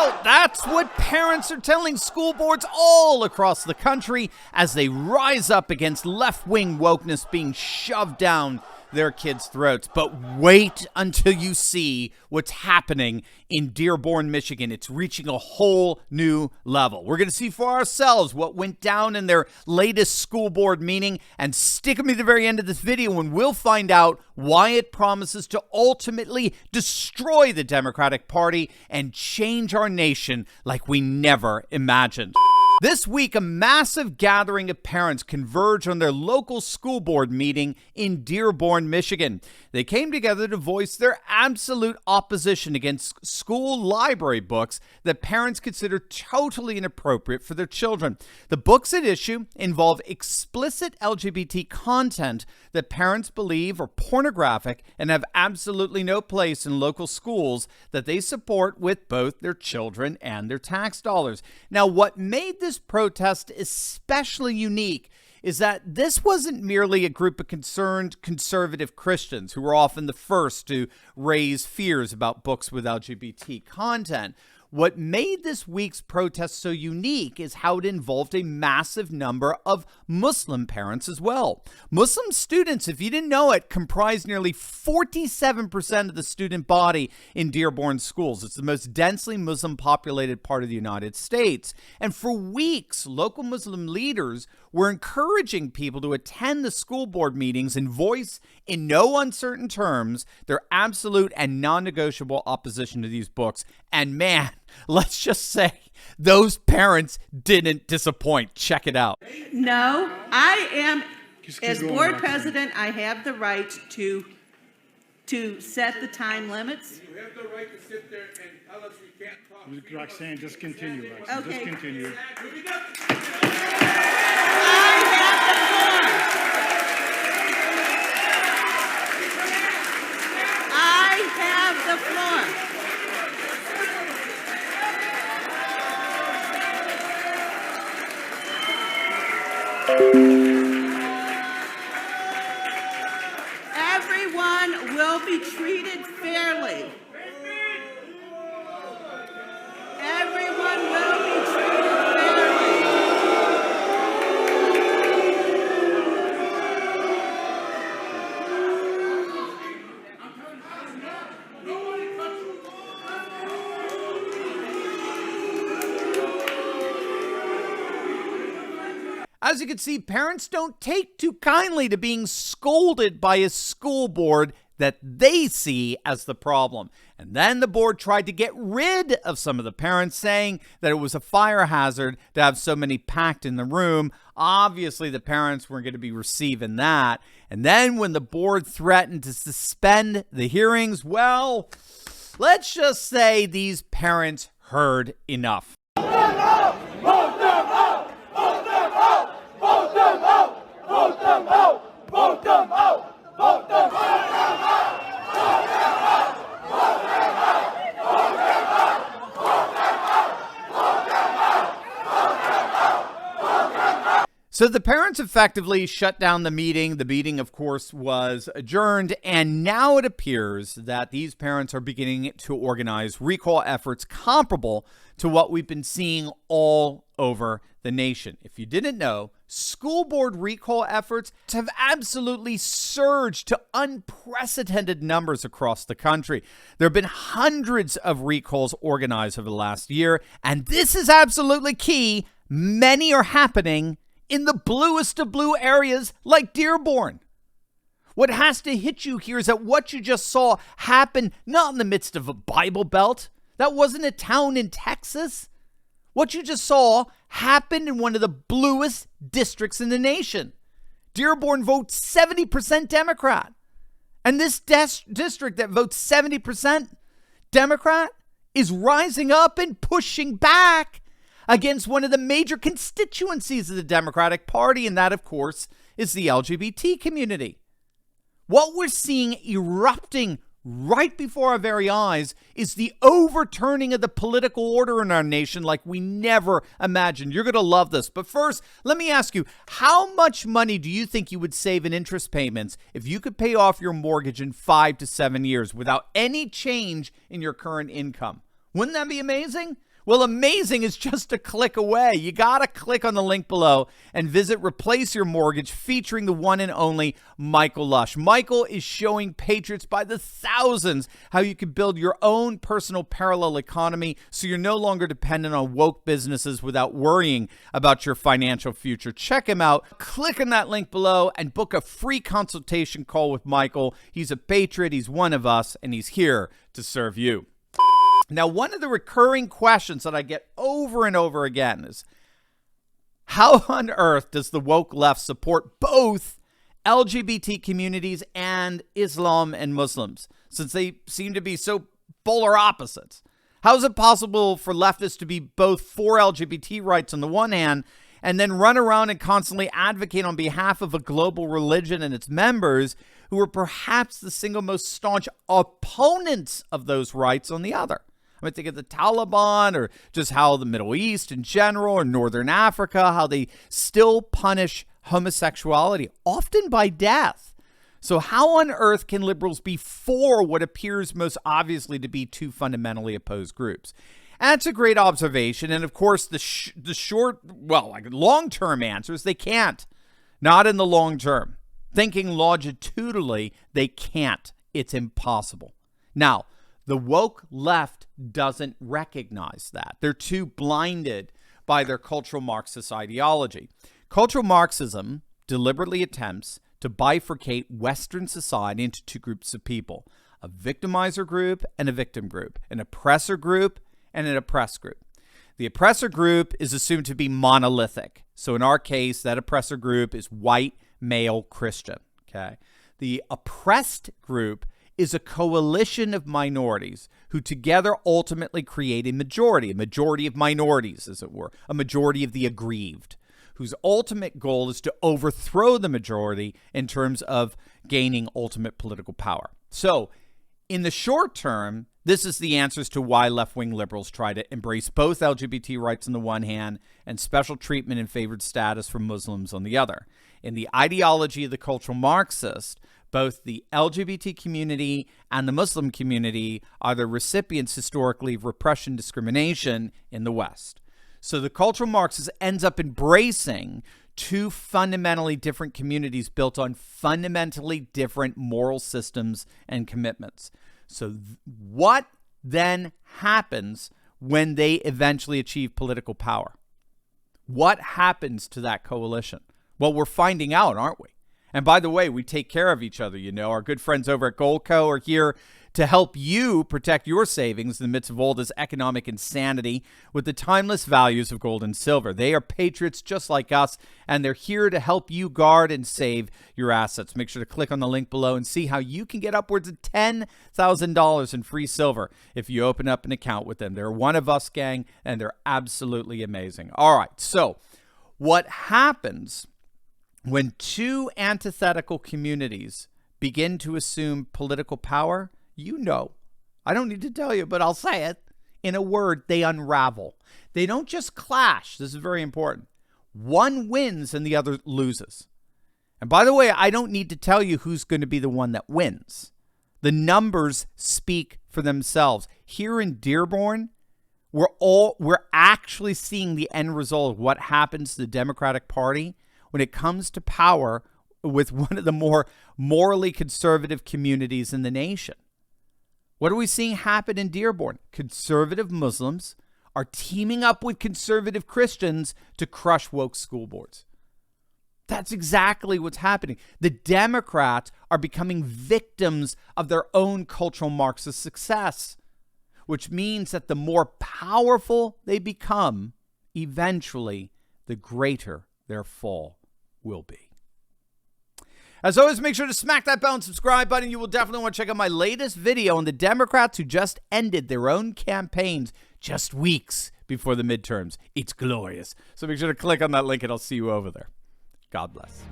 out! That's what parents are telling school boards all across the country as they rise up against left-wing wokeness being shoved down their kids' throats. But wait until you see what's happening in Dearborn, Michigan. It's reaching a whole new level. We're going to see for ourselves what went down in their latest school board meeting, and stick with me to the very end of this video and we'll find out why it promises to ultimately destroy the Democratic Party and change our nation like we never imagined. This week, a massive gathering of parents converged on their local school board meeting in Dearborn, Michigan. They came together to voice their absolute opposition against school library books that parents consider totally inappropriate for their children. The books at issue involve explicit LGBT content that parents believe are pornographic and have absolutely no place in local schools that they support with both their children and their tax dollars. Now, what made this protest especially unique is that this wasn't merely a group of concerned conservative Christians who were often the first to raise fears about books with LGBT content. What made this week's protest so unique is how it involved a massive number of Muslim parents as well. Muslim students, if you didn't know it, comprise nearly 47% of the student body in Dearborn schools. It's the most densely Muslim populated part of the United States. And for weeks, local Muslim leaders were encouraging people to attend the school board meetings and voice in no uncertain terms their absolute and non-negotiable opposition to these books. And man, let's just say those parents didn't disappoint. Check it out. No, I am, as board president, I have the right to set the time limits. You have the right to sit there and tell us we can't talk. Roxanne, just continue, Roxanne. Okay. Just continue. I have the floor. Everyone will be treated fairly. Everyone will be treated fairly. As you can see, parents don't take too kindly to being scolded by a school board that they see as the problem. And then the board tried to get rid of some of the parents, saying that it was a fire hazard to have so many packed in the room. Obviously, the parents weren't going to be receiving that. And then when the board threatened to suspend the hearings, well, let's just say these parents heard enough. So the parents effectively shut down the meeting. The meeting, of course, was adjourned. And now it appears that these parents are beginning to organize recall efforts comparable to what we've been seeing all over the nation. If you didn't know, school board recall efforts have absolutely surged to unprecedented numbers across the country. There have been hundreds of recalls organized over the last year. And this is absolutely key. Many are happening in the bluest of blue areas like Dearborn. What has to hit you here is that what you just saw happen not in the midst of a Bible Belt. That wasn't a town in Texas. What you just saw happened in one of the bluest districts in the nation. Dearborn votes 70% Democrat. And this district that votes 70% Democrat is rising up and pushing back against one of the major constituencies of the Democratic Party, and that, of course, is the LGBT community. What we're seeing erupting right before our very eyes is the overturning of the political order in our nation like we never imagined. You're going to love this. But first, let me ask you, how much money do you think you would save in interest payments if you could pay off your mortgage in 5 to 7 years without any change in your current income? Wouldn't that be amazing? Well, amazing is just a click away. You got to click on the link below and visit Replace Your Mortgage, featuring the one and only Michael Lush. Michael is showing patriots by the thousands how you can build your own personal parallel economy so you're no longer dependent on woke businesses without worrying about your financial future. Check him out. Click on that link below and book a free consultation call with Michael. He's a patriot, he's one of us, and he's here to serve you. Now, one of the recurring questions that I get over and over again is, how on earth does the woke left support both LGBT communities and Islam and Muslims, since they seem to be so polar opposites? How is it possible for leftists to be both for LGBT rights on the one hand and then run around and constantly advocate on behalf of a global religion and its members who are perhaps the single most staunch opponents of those rights on the other? I mean, think of the Taliban, or just how the Middle East in general, or Northern Africa, how they still punish homosexuality, often by death. So how on earth can liberals be for what appears most obviously to be two fundamentally opposed groups? That's a great observation. And of course, the short, well, like long-term answers, they can't. Not in the long term. Thinking longitudinally, they can't. It's impossible. Now, the woke left doesn't recognize that. They're too blinded by their cultural Marxist ideology. Cultural Marxism deliberately attempts to bifurcate Western society into two groups of people: a victimizer group and a victim group, an oppressor group and an oppressed group. The oppressor group is assumed to be monolithic. So in our case, that oppressor group is white, male, Christian. Okay. The oppressed group is a coalition of minorities who together ultimately create a majority of minorities, as it were, a majority of the aggrieved, whose ultimate goal is to overthrow the majority in terms of gaining ultimate political power. So in the short term, this is the answers to why left-wing liberals try to embrace both LGBT rights on the one hand and special treatment and favored status for Muslims on the other. In the ideology of the cultural Marxist, both the LGBT community and the Muslim community are the recipients historically of repression and discrimination in the West. So the cultural Marxist ends up embracing two fundamentally different communities built on fundamentally different moral systems and commitments. So what then happens when they eventually achieve political power? What happens to that coalition? Well, we're finding out, aren't we? And by the way, we take care of each other. You know, our good friends over at Goldco are here to help you protect your savings in the midst of all this economic insanity with the timeless values of gold and silver. They are patriots just like us, and they're here to help you guard and save your assets. Make sure to click on the link below and see how you can get upwards of $10,000 in free silver if you open up an account with them. They're one of us, gang, and they're absolutely amazing. All right, so what happens when two antithetical communities begin to assume political power? You know, I don't need to tell you, but I'll say it. In a word, they unravel. They don't just clash. This is very important. One wins and the other loses. And by the way, I don't need to tell you who's going to be the one that wins. The numbers speak for themselves. Here in Dearborn, we're actually seeing the end result of what happens to the Democratic Party when it comes to power with one of the more morally conservative communities in the nation. What are we seeing happen in Dearborn? Conservative Muslims are teaming up with conservative Christians to crush woke school boards. That's exactly what's happening. The Democrats are becoming victims of their own cultural Marxist success, which means that the more powerful they become, eventually, the greater their fall will be. As always, make sure to smack that bell and subscribe button. You will definitely want to check out my latest video on the Democrats who just ended their own campaigns just weeks before the midterms. It's glorious. So make sure to click on that link and I'll see you over there. God bless.